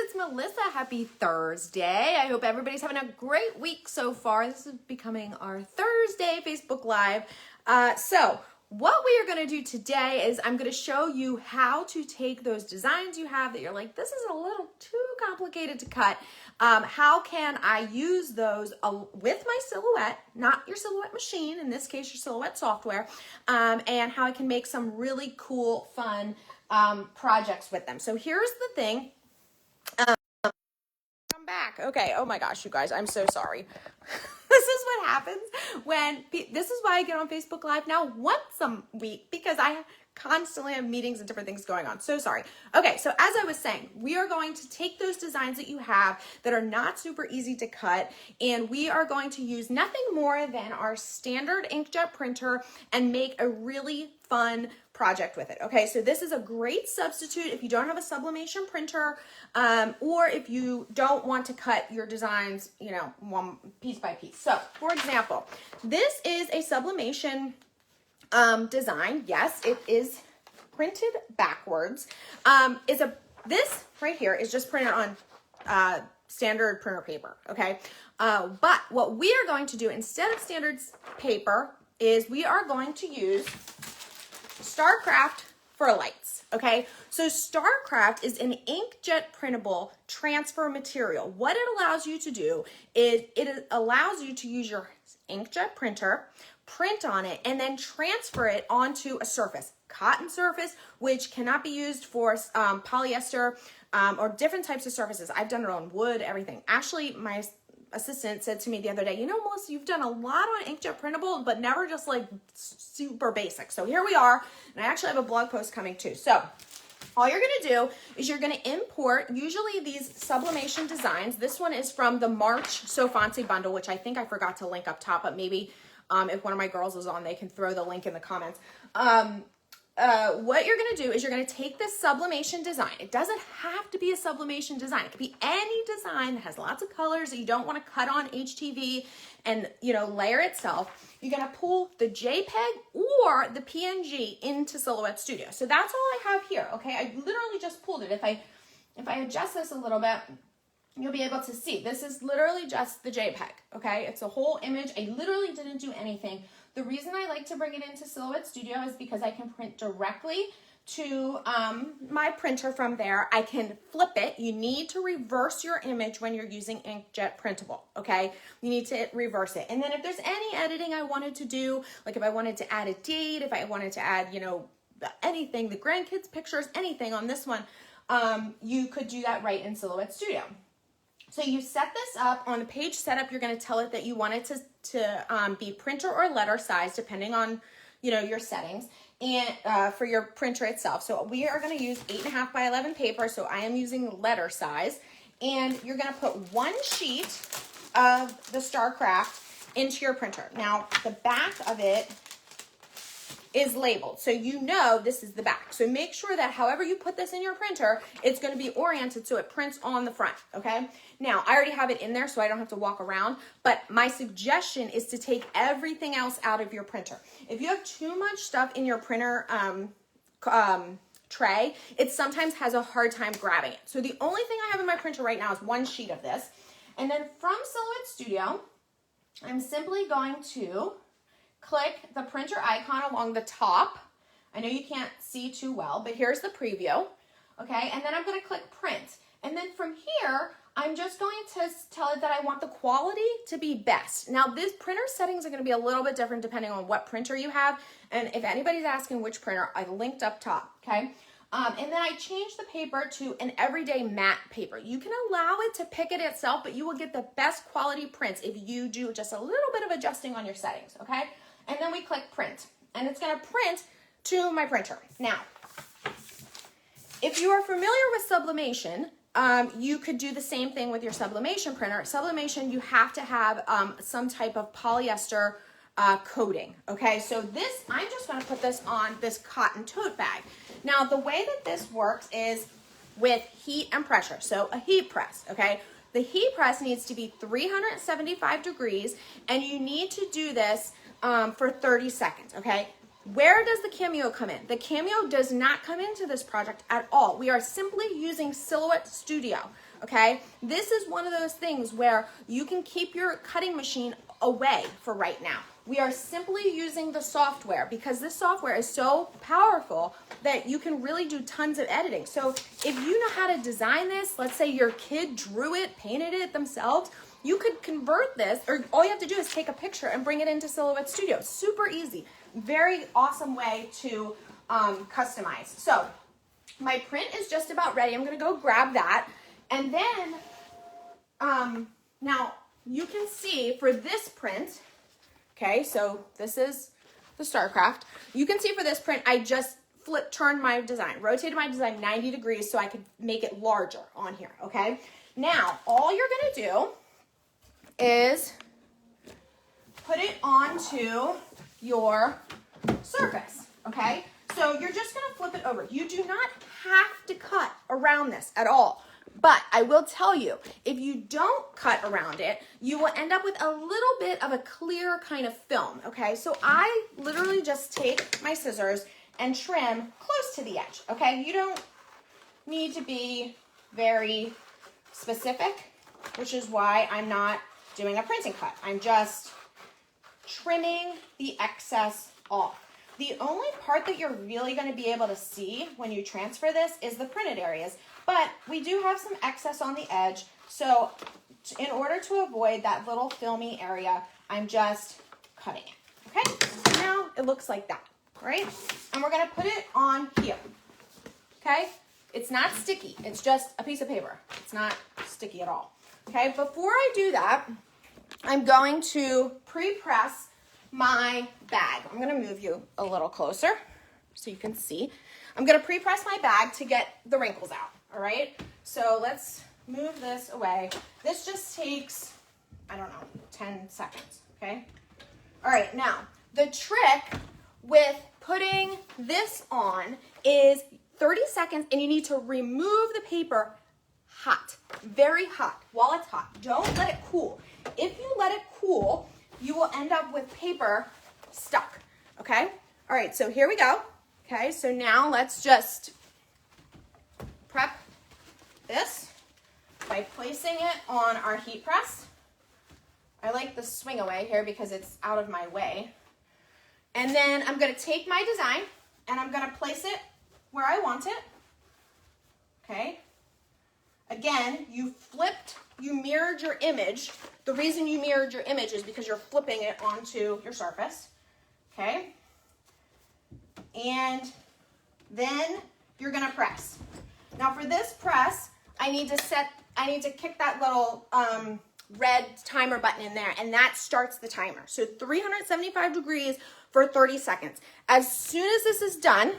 it's Melissa. Happy Thursday. I hope everybody's having a great week so far. This is becoming our Thursday Facebook Live. So what we are going to do today is I'm going to show you how to take those designs you have that you're like, this is a little too complicated to cut. How can I use those with my Silhouette, not your Silhouette machine, in this case, your Silhouette software, and how I can make some really cool, fun projects with them. So here's the thing. Come back. Okay. Oh my gosh, you guys, I'm so sorry. This is what happens when, this is why I get on Facebook Live now once a week, because I constantly have meetings and different things going on. So sorry. Okay, so as I was saying, we are going to take those designs that you have that are not super easy to cut, and we are going to use nothing more than our standard inkjet printer and make a really fun project with it. Okay, so this is a great substitute if you don't have a sublimation printer, or if you don't want to cut your designs, you know, one piece by piece. So for example, this is a sublimation design. Yes, it is printed backwards. This right here is just printed on standard printer paper, okay? But what we are going to do instead of standard paper is we are going to use Starcraft for lights, okay? So Starcraft is an inkjet printable transfer material. What it allows you to do is it allows you to use your inkjet printer, print on it, and then transfer it onto a surface, cotton surface, which cannot be used for polyester or different types of surfaces. I've done it on wood, everything. Actually, my assistant said to me the other day, you know, Melissa, you've done a lot on inkjet printable, but never just like super basic. So here we are, and I actually have a blog post coming too. So all you're going to do is you're going to import usually these sublimation designs. This one is from the March So Fancy bundle, which I think I forgot to link up top, but maybe if one of my girls is on, they can throw the link in the comments. What you're going to do is you're going to take this sublimation design. It doesn't have to be a sublimation design. It could be any design that has lots of colors that you don't want to cut on HTV and, you know, layer itself. You're going to pull the JPEG or the PNG into Silhouette Studio. So that's all I have here, okay? I literally just pulled it. If I adjust this a little bit, you'll be able to see. This is literally just the JPEG, okay? It's a whole image. I literally didn't do anything. The reason I like to bring it into Silhouette Studio is because I can print directly to my printer from there. I can flip it. You need to reverse your image when you're using Inkjet Printable, okay? You need to reverse it. And then if there's any editing I wanted to do, like if I wanted to add a date, if I wanted to add, you know, anything, the grandkids' pictures, anything on this one, you could do that right in Silhouette Studio. So you set this up. On the page setup, you're going to tell it that you want it to be printer or letter size, depending on, you know, your settings, and for your printer itself. So we are going to use 8.5 by 11 paper, so I am using letter size. And you're going to put one sheet of the Starcraft into your printer. Now, the back of it is labeled, so you know this is the back. So make sure that however you put this in your printer, it's going to be oriented so it prints on the front, okay? Now, I already have it in there, so I don't have to walk around, but my suggestion is to take everything else out of your printer. If you have too much stuff in your printer tray, it sometimes has a hard time grabbing it. So the only thing I have in my printer right now is one sheet of this. And then from Silhouette Studio, I'm simply going to click the printer icon along the top. I know you can't see too well, but here's the preview, okay? And then I'm going to click print. And then from here, I'm just going to tell it that I want the quality to be best. Now, this printer settings are going to be a little bit different depending on what printer you have. And if anybody's asking which printer, I linked up top, okay? And then I changed the paper to an everyday matte paper. You can allow it to pick it itself, but you will get the best quality prints if you do just a little bit of adjusting on your settings, okay? And then we click print, and it's going to print to my printer. Now, if you are familiar with sublimation, you could do the same thing with your sublimation printer. Sublimation, you have to have some type of polyester coating, okay? So this, I'm just going to put this on this cotton tote bag. Now, the way that this works is with heat and pressure. So a heat press, okay? The heat press needs to be 375 degrees, and you need to do this for 30 seconds, okay? Where does the Cameo come in? The Cameo does not come into this project at all. We are simply using Silhouette Studio, okay? This is one of those things where you can keep your cutting machine away for right now. We are simply using the software because this software is so powerful that you can really do tons of editing. So if you know how to design this, let's say your kid drew it, painted it themselves, you could convert this, or all you have to do is take a picture and bring it into Silhouette Studio. Super easy. Very awesome way to customize. So my print is just about ready. I'm going to go grab that. And then now you can see for this print, okay, so this is the Starcraft. You can see for this print, I just turned my design, rotated my design 90 degrees so I could make it larger on here, okay? Now, all you're going to do is put it onto your surface, okay? So you're just gonna flip it over. You do not have to cut around this at all. But I will tell you, if you don't cut around it, you will end up with a little bit of a clear kind of film, okay? So I literally just take my scissors and trim close to the edge, okay? You don't need to be very specific, which is why I'm not doing a printing cut. I'm just trimming the excess off. The only part that you're really going to be able to see when you transfer this is the printed areas, but we do have some excess on the edge. So in order to avoid that little filmy area, I'm just cutting it. Okay, so now it looks like that, right? And we're going to put it on here. Okay, it's not sticky. It's just a piece of paper. It's not sticky at all. Okay, before I do that, I'm going to pre-press my bag. I'm going to move you a little closer so you can see. I'm going to pre-press my bag to get the wrinkles out, all right? So let's move this away. This just takes, I don't know, 10 seconds, okay? All right, now, the trick with putting this on is 30 seconds, and you need to remove the paper hot, very hot, while it's hot. Don't let it cool. If you let it cool, you will end up with paper stuck, okay? All right, so here we go. Okay, so now let's just prep this by placing it on our heat press. I like the swing away here because it's out of my way. And then I'm gonna take my design and I'm gonna place it where I want it, okay? Again, you mirrored your image. The reason you mirrored your image is because you're flipping it onto your surface, okay? And then you're gonna press. Now for this press, I need to kick that little red timer button in there, and that starts the timer. So 375 degrees for 30 seconds. As soon as this is done,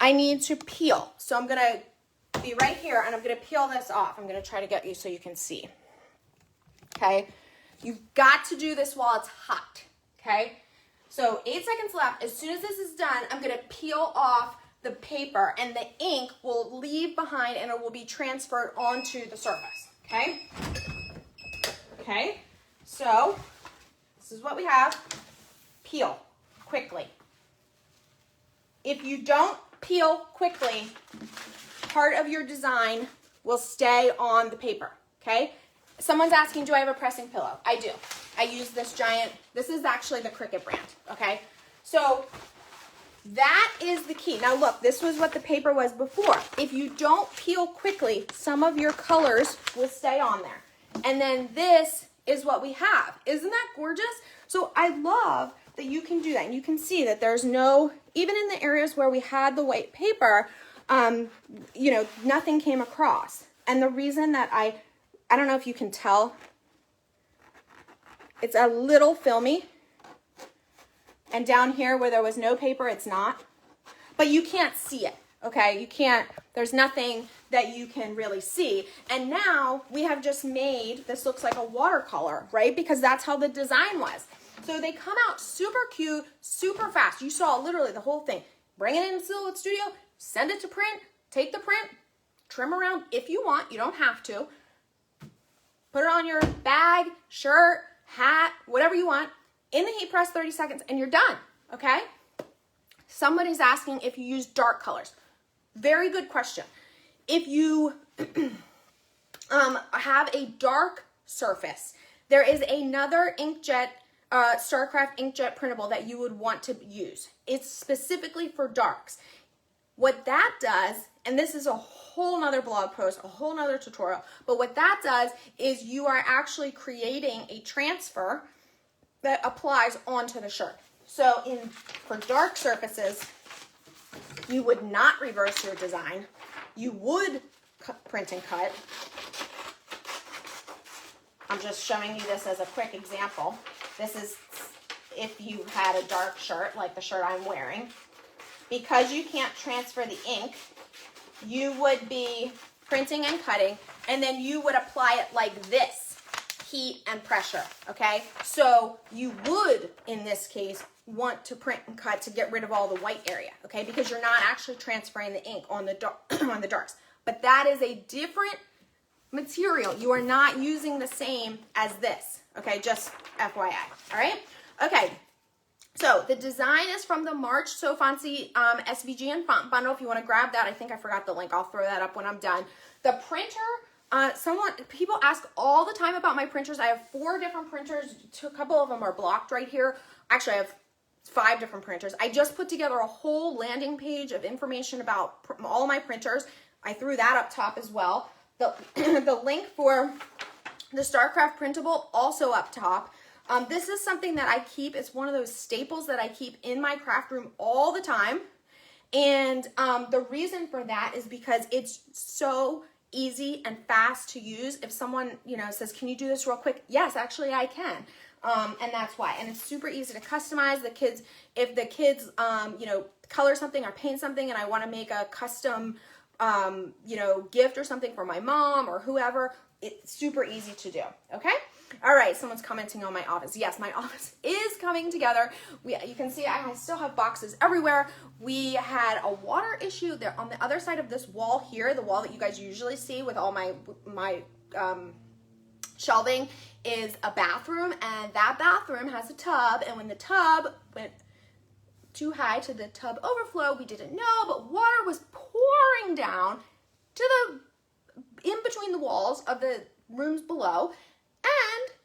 I need to peel. So I'm gonna be right here and I'm gonna peel this off. I'm gonna try to get you so you can see. Okay, you've got to do this while it's hot, okay? So 8 seconds left. As soon as this is done, I'm gonna peel off the paper and the ink will leave behind and it will be transferred onto the surface, okay? Okay, so this is what we have. Peel quickly. If you don't peel quickly, part of your design will stay on the paper, okay? Someone's asking, do I have a pressing pillow? I do. I use this giant, this is actually the Cricut brand, okay? So that is the key. Now look, this was what the paper was before. If you don't peel quickly, some of your colors will stay on there. And then this is what we have. Isn't that gorgeous? So I love that you can do that. And you can see that there's no, even in the areas where we had the white paper, you know, nothing came across. And the reason that I don't know if you can tell, it's a little filmy. And down here where there was no paper, it's not. But you can't see it, okay? You can't, there's nothing that you can really see. And now we have just made, this looks like a watercolor, right? Because that's how the design was. So they come out super cute, super fast. You saw literally the whole thing. Bring it in Silhouette Studio, send it to print, take the print, trim around if you want, you don't have to. Put it on your bag, shirt, hat, whatever you want, in the heat press 30 seconds, and you're done, okay? Somebody's asking if you use dark colors. Very good question. If you have a dark surface, there is another inkjet, Starcraft inkjet printable that you would want to use. It's specifically for darks. What that does, and this is a whole nother blog post, a whole nother tutorial, but what that does is you are actually creating a transfer that applies onto the shirt. So for dark surfaces, you would not reverse your design. You would print and cut. I'm just showing you this as a quick example. This is if you had a dark shirt, like the shirt I'm wearing. Because you can't transfer the ink, you would be printing and cutting, and then you would apply it like this, heat and pressure, okay? So you would, in this case, want to print and cut to get rid of all the white area, okay? Because you're not actually transferring the ink on the on the darks. But that is a different material. You are not using the same as this, okay? Just FYI, all right? Okay, so the design is from the March So Fancy SVG and font bundle. If you want to grab that, I think I forgot the link. I'll throw that up when I'm done. The printer, people ask all the time about my printers. I have 4 different printers. A couple of them are blocked right here. Actually, I have 5 different printers. I just put together a whole landing page of information about all my printers. I threw that up top as well. The link for the Starcraft printable also up top. This is something that I keep. It's one of those staples that I keep in my craft room all the time. And the reason for that is because it's so easy and fast to use. If someone, says, can you do this real quick? Yes, actually I can. And that's why. And it's super easy to customize. If the kids, color something or paint something and I want to make a custom, gift or something for my mom or whoever, it's super easy to do. Okay. All right. Someone's commenting on my office. Yes, my office is coming together. You can see I still have boxes everywhere. We had a water issue there on the other side of this wall here, the wall that you guys usually see with all my shelving is a bathroom, and that bathroom has a tub, and when the tub went too high to the tub overflow, we didn't know, but water was pouring down to in between the walls of the rooms below, and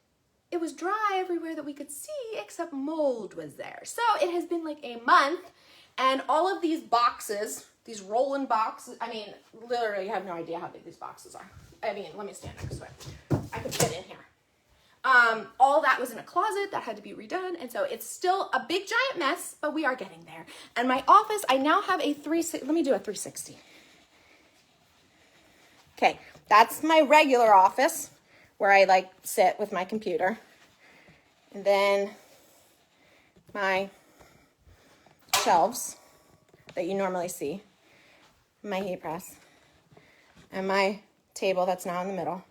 it was dry everywhere that we could see except mold was there. So it has been like a month, and all of these boxes, these rolling boxes, I mean, literally you have no idea how big these boxes are. I mean, let me stand next to it. I could fit in here. All that was in a closet that had to be redone, and so it's still a big giant mess, but we are getting there. And my office, I now have a let me do a 360. Okay, that's my regular office where I sit with my computer. And then my shelves that you normally see, my heat press, and my table that's now in the middle.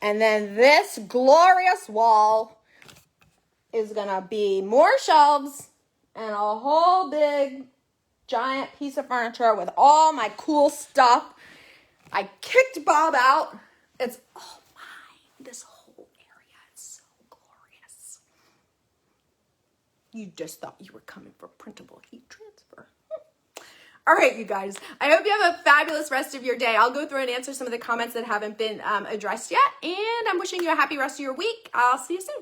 And then this glorious wall is gonna be more shelves and a whole big giant piece of furniture with all my cool stuff. I kicked Bob out. It's all mine. This whole area is so glorious. You just thought you were coming for printable heat transfer. All right, you guys, I hope you have a fabulous rest of your day. I'll go through and answer some of the comments that haven't been addressed yet, and I'm wishing you a happy rest of your week. I'll see you soon.